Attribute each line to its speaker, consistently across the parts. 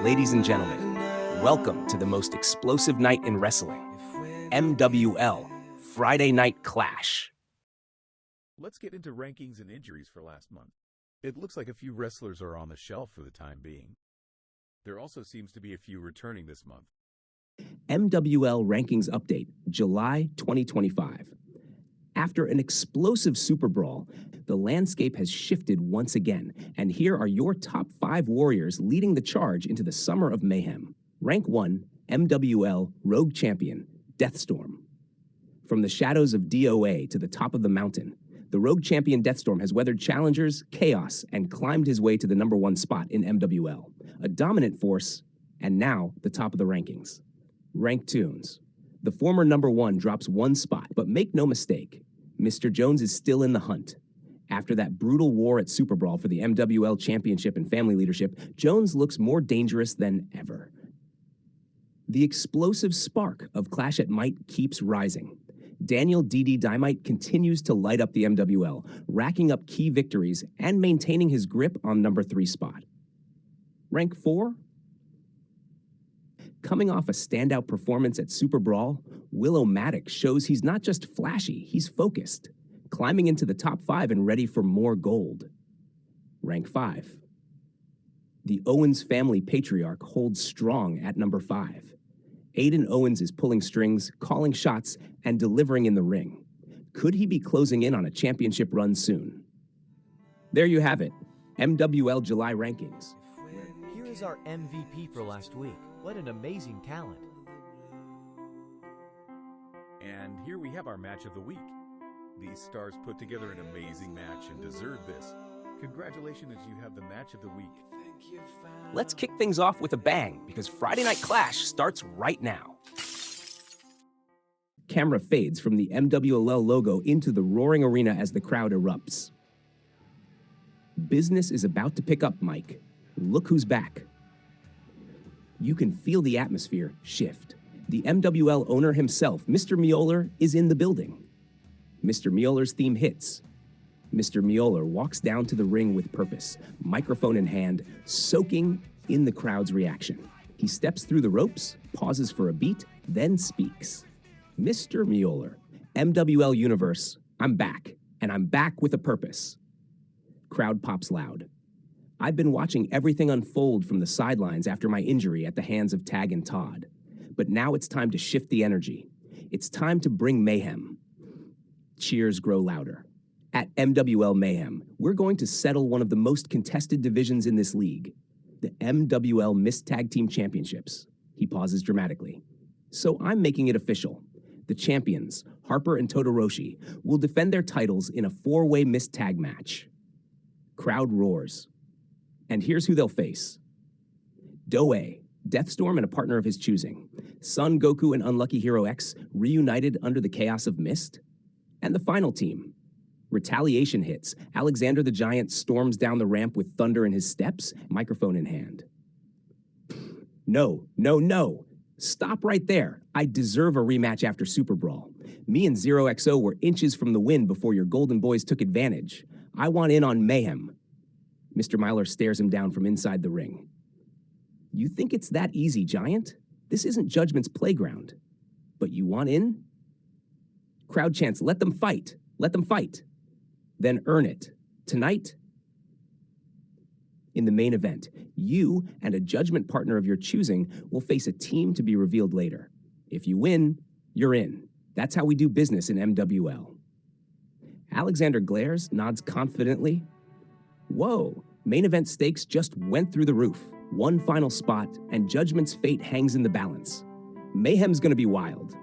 Speaker 1: Ladies and gentlemen, welcome to the most explosive night in wrestling, MWL, Friday Night Clash.
Speaker 2: Let's get into rankings and injuries for last month. It looks like a few wrestlers are on the shelf for the time being. There also seems to be a few returning this month.
Speaker 1: MWL Rankings Update, July 2025. After an explosive Super Brawl, the landscape has shifted once again, and here are your top 5 warriors leading the charge into the summer of mayhem. Rank 1, MWL Rogue Champion, Deathstorm. From the shadows of DOA to the top of the mountain, the Rogue Champion Deathstorm has weathered challengers, chaos, and climbed his way to the #1 spot in MWL. A dominant force, and now the top of the rankings. Rank Tunes. The former #1 drops 1 spot, but make no mistake, Mr. Jones is still in the hunt. After that brutal war at Super Brawl for the MWL Championship and family leadership, Jones looks more dangerous than ever. The explosive spark of Clash at Might keeps rising. Daniel DD Dynamite continues to light up the MWL, racking up key victories and maintaining his grip on #3 spot. Rank 4? Coming off a standout performance at Super Brawl, Willow-Matic shows he's not just flashy, he's focused, climbing into the top 5 and ready for more gold. Rank 5. The Owens family patriarch holds strong at #5. Aiden Owens is pulling strings, calling shots, and delivering in the ring. Could he be closing in on a championship run soon? There you have it, MWL July rankings.
Speaker 3: Here is our MVP for last week. What an amazing talent.
Speaker 2: And here we have our match of the week. These stars put together an amazing match and deserve this. Congratulations, you have the match of the week.
Speaker 1: Let's kick things off with a bang, because Friday Night Clash starts right now. Camera fades from the MWL logo into the roaring arena as the crowd erupts. Business is about to pick up, Mike. Look who's back. You can feel the atmosphere shift. The MWL owner himself, Mr. Molhr, is in the building. Mr. Molhr's theme hits. Mr. Molhr walks down to the ring with purpose, microphone in hand, soaking in the crowd's reaction. He steps through the ropes, pauses for a beat, then speaks. Mr. Molhr, MWL Universe, I'm back, and I'm back with a purpose. Crowd pops loud. I've been watching everything unfold from the sidelines after my injury at the hands of Tag and Todd. But now it's time to shift the energy. It's time to bring mayhem. Cheers grow louder. At MWL Mayhem, we're going to settle one of the most contested divisions in this league, the MWL Mist Tag Team Championships. He pauses dramatically. So I'm making it official. The champions, Harper and Todoroshi, will defend their titles in a 4-way Mist Tag match. Crowd roars. And here's who they'll face. Doe, Deathstorm and a partner of his choosing. Son Goku and Unlucky Hero X reunited under the chaos of Mist. And the final team. Retaliation hits. Alexander the Giant storms down the ramp with thunder in his steps, microphone in hand. No, no, no. Stop right there. I deserve a rematch after Super Brawl. Me and Zero XO were inches from the win before your Golden Boys took advantage. I want in on mayhem. Mr. Molhr stares him down from inside the ring. You think it's that easy, Giant? This isn't Judgment's playground. But you want in? Crowd chants, let them fight. Let them fight. Then earn it. Tonight, in the main event, you and a Judgment partner of your choosing will face a team to be revealed later. If you win, you're in. That's how we do business in MWL. Alexander glares, nods confidently. Whoa, main event stakes just went through the roof. One final spot, and Judgment's fate hangs in the balance. Mayhem's gonna be wild.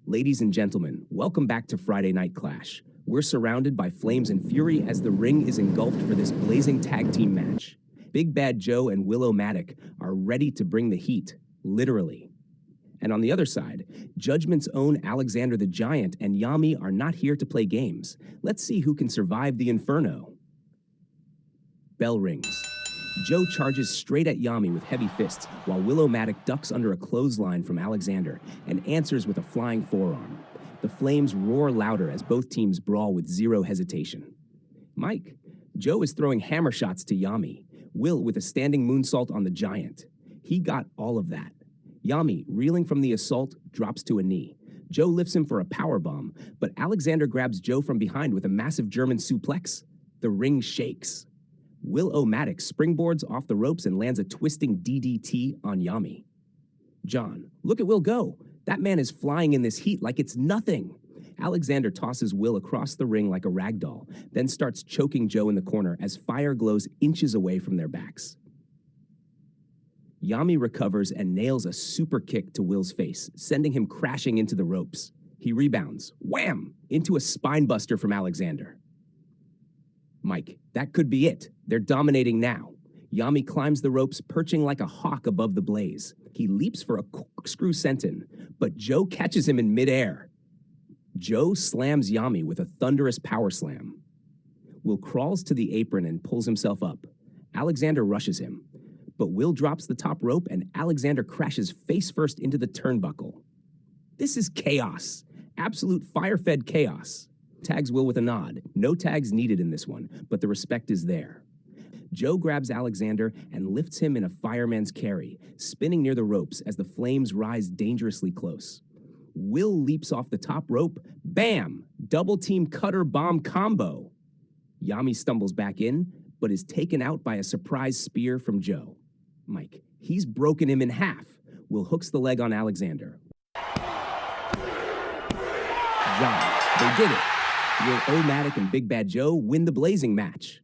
Speaker 1: Ladies and gentlemen, welcome back to Friday Night Clash. We're surrounded by flames and fury as the ring is engulfed for this blazing tag team match. Big Bad Joe and Willow-Matic are ready to bring the heat, literally. And on the other side, Judgment's own Alexander the Giant and Yami are not here to play games. Let's see who can survive the inferno. Bell rings. Joe charges straight at Yami with heavy fists, while Willow-Matic ducks under a clothesline from Alexander and answers with a flying forearm. The flames roar louder as both teams brawl with zero hesitation. Mike, Joe is throwing hammer shots to Yami. Will with a standing moonsault on the giant. He got all of that. Yami, reeling from the assault, drops to a knee. Joe lifts him for a powerbomb, but Alexander grabs Joe from behind with a massive German suplex. The ring shakes. Will O'Maddox springboards off the ropes and lands a twisting DDT on Yami. John, look at Will go. That man is flying in this heat like it's nothing. Alexander tosses Will across the ring like a rag doll, then starts choking Joe in the corner as fire glows inches away from their backs. Yami recovers and nails a super kick to Will's face, sending him crashing into the ropes. He rebounds, wham, into a spine buster from Alexander. Mike, that could be it. They're dominating now. Yami climbs the ropes, perching like a hawk above the blaze. He leaps for a corkscrew senton, but Joe catches him in midair. Joe slams Yami with a thunderous power slam. Will crawls to the apron and pulls himself up. Alexander rushes him, but Will drops the top rope and Alexander crashes face first into the turnbuckle. This is chaos. Absolute fire-fed chaos. Tags Will with a nod. No tags needed in this one, but the respect is there. Joe grabs Alexander and lifts him in a fireman's carry, spinning near the ropes as the flames rise dangerously close. Will leaps off the top rope. Bam! Double team cutter bomb combo. Yami stumbles back in, but is taken out by a surprise spear from Joe. Mike, he's broken him in half. Will hooks the leg on Alexander. John, they did it. Will O'Maddox and Big Bad Joe win the blazing match.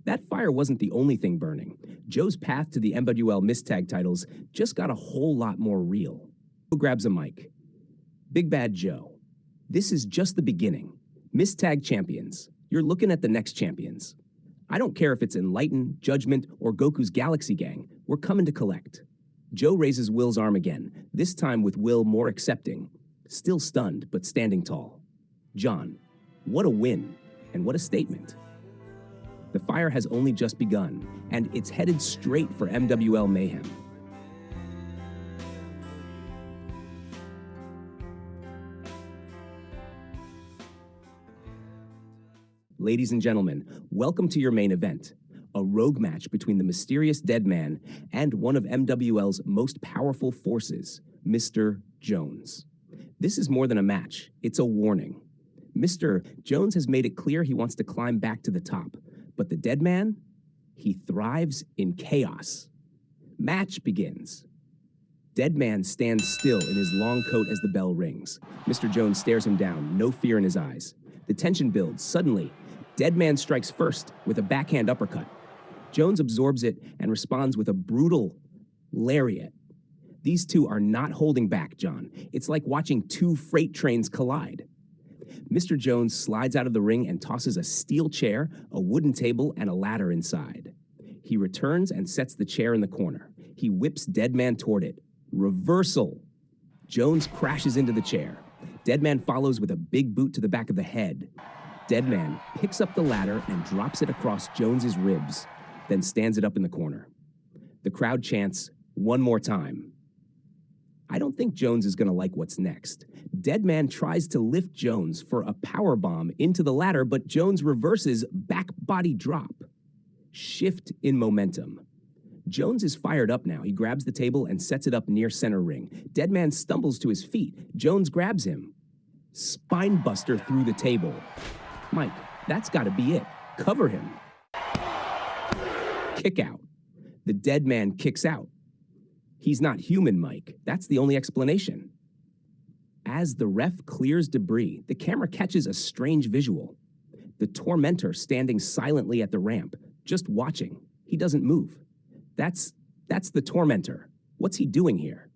Speaker 1: That fire wasn't the only thing burning. Joe's path to the MWL Mistag titles just got a whole lot more real. Joe grabs a mic. Big Bad Joe, this is just the beginning. Mistag champions, you're looking at the next champions. I don't care if it's Enlighten, Judgment, or Goku's Galaxy Gang, we're coming to collect. Joe raises Will's arm again, this time with Will more accepting. Still stunned, but standing tall. John, what a win, and what a statement. The fire has only just begun, and it's headed straight for MWL Mayhem. Ladies and gentlemen, welcome to your main event, a rogue match between the mysterious dead man and one of MWL's most powerful forces, Mr. Jones. This is more than a match, it's a warning. Mr. Jones has made it clear he wants to climb back to the top, but the dead man, he thrives in chaos. Match begins. Dead man stands still in his long coat as the bell rings. Mr. Jones stares him down, no fear in his eyes. The tension builds. Suddenly, Dead man strikes first with a backhand uppercut. Jones absorbs it and responds with a brutal lariat. These two are not holding back, John. It's like watching two freight trains collide. Mr. Jones slides out of the ring and tosses a steel chair, a wooden table, and a ladder inside. He returns and sets the chair in the corner. He whips Dead Man toward it. Reversal! Jones crashes into the chair. Dead Man follows with a big boot to the back of the head. Dead Man picks up the ladder and drops it across Jones's ribs, then stands it up in the corner. The crowd chants, "One more time." I don't think Jones is going to like what's next. Dead Man tries to lift Jones for a power bomb into the ladder, but Jones reverses back body drop. Shift in momentum. Jones is fired up now. He grabs the table and sets it up near center ring. Dead Man stumbles to his feet. Jones grabs him. Spine buster through the table. Mike, that's got to be it. Cover him. Kick out. The Dead Man kicks out. He's not human, Mike. That's the only explanation. As the ref clears debris, the camera catches a strange visual. The tormentor standing silently at the ramp, just watching. He doesn't move. That's the tormentor. What's he doing here?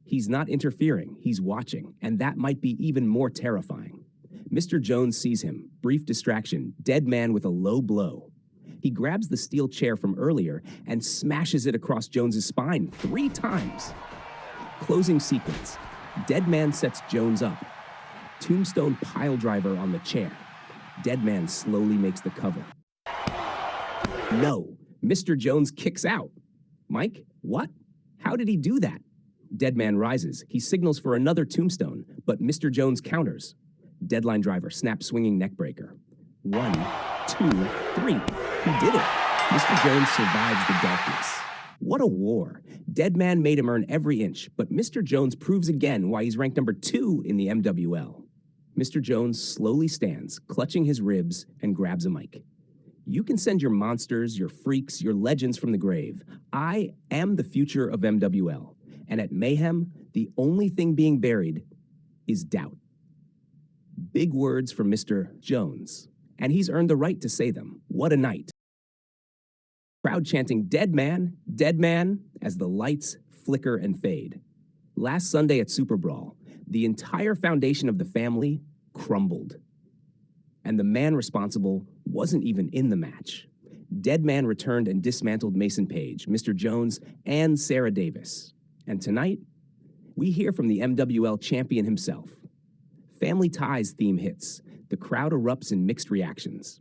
Speaker 1: He's not interfering, he's watching, and that might be even more terrifying. Mr. Jones sees him, brief distraction, Dead Man with a low blow. He grabs the steel chair from earlier and smashes it across Jones's spine 3 times. Closing sequence. Dead Man sets Jones up. Tombstone pile driver on the chair. Dead Man slowly makes the cover. No, Mr. Jones kicks out. Mike, what? How did he do that? Deadman rises. He signals for another tombstone, but Mr. Jones counters. Deadline driver snaps swinging neckbreaker. 1, 2, 3. He did it. Mr. Jones survives the darkness. What a war. Deadman made him earn every inch, but Mr. Jones proves again why he's ranked number 2 in the MWL. Mr. Jones slowly stands, clutching his ribs, and grabs a mic. You can send your monsters, your freaks, your legends from the grave. I am the future of MWL. And at Mayhem, the only thing being buried is doubt. Big words from Mr. Jones. And he's earned the right to say them. What a night. Crowd chanting, "Dead man, as the lights flicker and fade. Last Sunday at Super Brawl, the entire foundation of the family crumbled. And the man responsible wasn't even in the match. Deadman returned and dismantled Mason Page, Mr. Jones, and Sarah Davis. And tonight, we hear from the MWL champion himself. Family Ties theme hits. The crowd erupts in mixed reactions.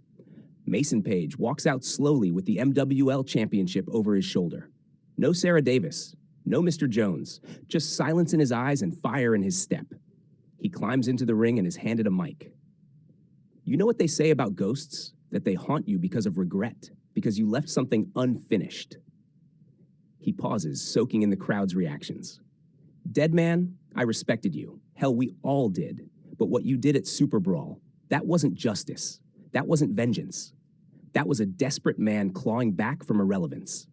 Speaker 1: Mason Page walks out slowly with the MWL championship over his shoulder. No Sarah Davis, no Mr. Jones, just silence in his eyes and fire in his step. He climbs into the ring and is handed a mic. You know what they say about ghosts? That they haunt you because of regret, because you left something unfinished. He pauses, soaking in the crowd's reactions. Deadman, I respected you. Hell, we all did. But what you did at Super Brawl, that wasn't justice. That wasn't vengeance. That was a desperate man clawing back from irrelevance.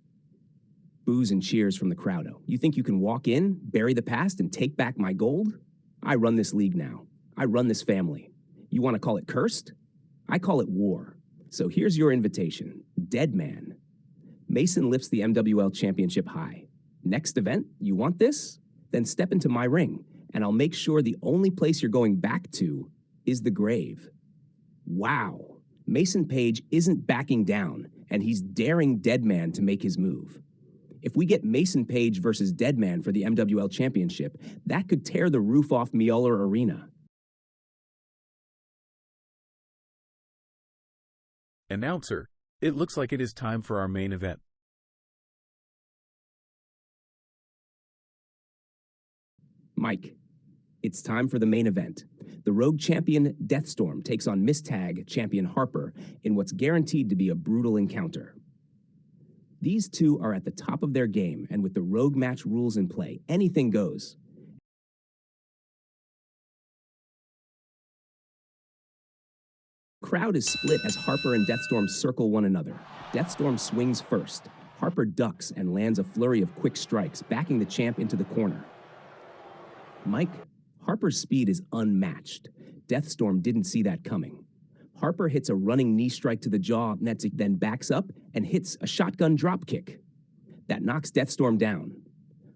Speaker 1: Boos and cheers from the crowd. You think you can walk in, bury the past, and take back my gold? I run this league now. I run this family. You want to call it cursed? I call it war. So here's your invitation. Deadman. Mason lifts the MWL championship high. Next event, you want this? Then step into my ring, and I'll make sure the only place you're going back to is the grave. Wow. Mason Page isn't backing down, and he's daring Deadman to make his move. If we get Mason Page versus Deadman for the MWL Championship, that could tear the roof off molhr Arena.
Speaker 2: Announcer, it looks like it is time for our main event.
Speaker 1: Mike, it's time for the main event. The Rogue Champion Deathstorm takes on Miss Tag Champion Harper in what's guaranteed to be a brutal encounter. These two are at the top of their game, and with the Rogue match rules in play, anything goes. Crowd is split as Harper and Deathstorm circle one another. Deathstorm swings first. Harper ducks and lands a flurry of quick strikes, backing the champ into the corner. Mike, Harper's speed is unmatched. Deathstorm didn't see that coming. Harper hits a running knee strike to the jaw, then backs up and hits a shotgun dropkick. That knocks Deathstorm down.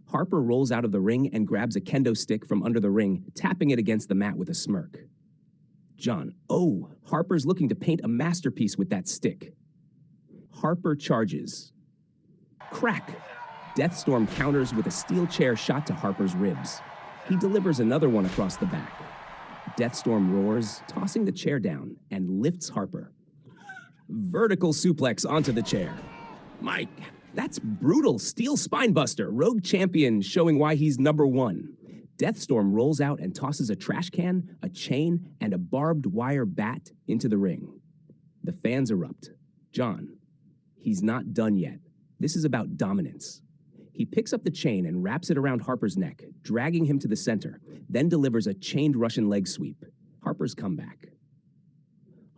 Speaker 1: Harper rolls out of the ring and grabs a kendo stick from under the ring, tapping it against the mat with a smirk. John, oh, Harper's looking to paint a masterpiece with that stick. Harper charges. Crack! Deathstorm counters with a steel chair shot to Harper's ribs. He delivers another one across the back. Deathstorm roars, tossing the chair down, and lifts Harper. Vertical suplex onto the chair. Mike, that's brutal steel spinebuster. Rogue Champion showing why he's #1. Deathstorm rolls out and tosses a trash can, a chain, and a barbed wire bat into the ring. The fans erupt. John, he's not done yet. This is about dominance. He picks up the chain and wraps it around Harper's neck, dragging him to the center, then delivers a chained Russian leg sweep. Harper's comeback.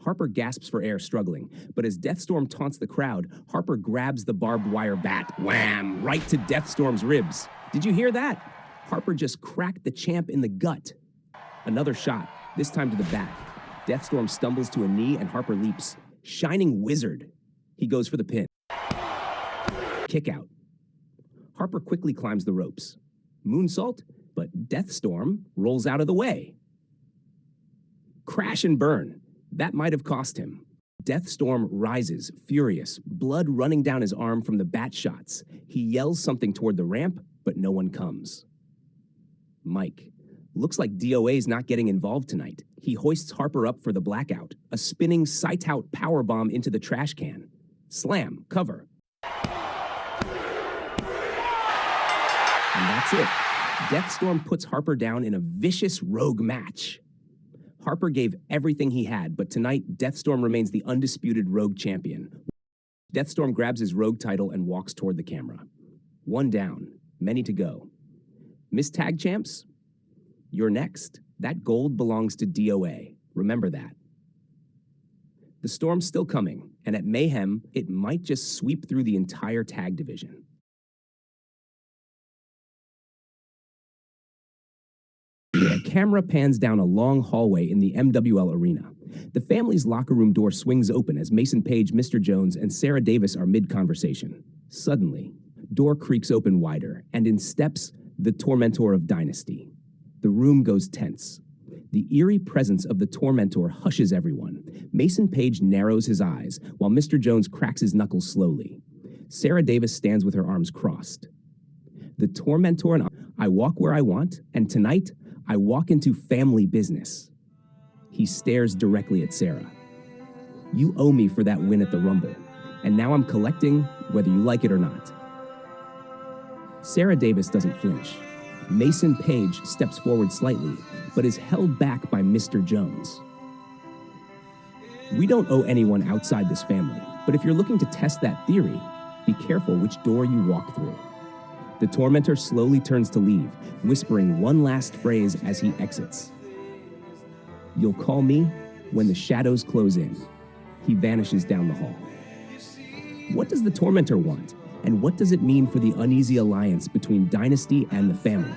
Speaker 1: Harper gasps for air, struggling, but as Deathstorm taunts the crowd, Harper grabs the barbed wire bat, wham, right to Deathstorm's ribs. Did you hear that? Harper just cracked the champ in the gut. Another shot, this time to the back. Deathstorm stumbles to a knee and Harper leaps. Shining Wizard. He goes for the pin. Kick out. Harper quickly climbs the ropes. Moonsault, but Deathstorm rolls out of the way. Crash and burn. That might have cost him. Deathstorm rises, furious, blood running down his arm from the bat shots. He yells something toward the ramp, but no one comes. Mike, looks like DOA's not getting involved tonight. He hoists Harper up for the blackout, a spinning sight-out powerbomb into the trash can. Slam, cover. And that's it. Deathstorm puts Harper down in a vicious rogue match. Harper gave everything he had, but tonight, Deathstorm remains the undisputed rogue champion. Deathstorm grabs his rogue title and walks toward the camera. One down, many to go. Miss Tag Champs, you're next. That gold belongs to DOA. Remember that. The storm's still coming, and at Mayhem, it might just sweep through the entire tag division. The camera pans down a long hallway in the MWL arena. The family's locker room door swings open as Mason Page, Mr. Jones, and Sarah Davis are mid-conversation. Suddenly, door creaks open wider, and in steps the Tormentor of Dynasty. The room goes tense. The eerie presence of the Tormentor hushes everyone. Mason Page narrows his eyes, while Mr. Jones cracks his knuckles slowly. Sarah Davis stands with her arms crossed. The Tormentor and I walk where I want, and tonight, I walk into family business. He stares directly at Sarah. You owe me for that win at the Rumble, and now I'm collecting whether you like it or not. Sarah Davis doesn't flinch. Mason Page steps forward slightly, but is held back by Mr. Jones. We don't owe anyone outside this family, but if you're looking to test that theory, be careful which door you walk through. The Tormentor slowly turns to leave, whispering one last phrase as he exits. You'll call me when the shadows close in. He vanishes down the hall. What does the Tormentor want? And what does it mean for the uneasy alliance between Dynasty and the family?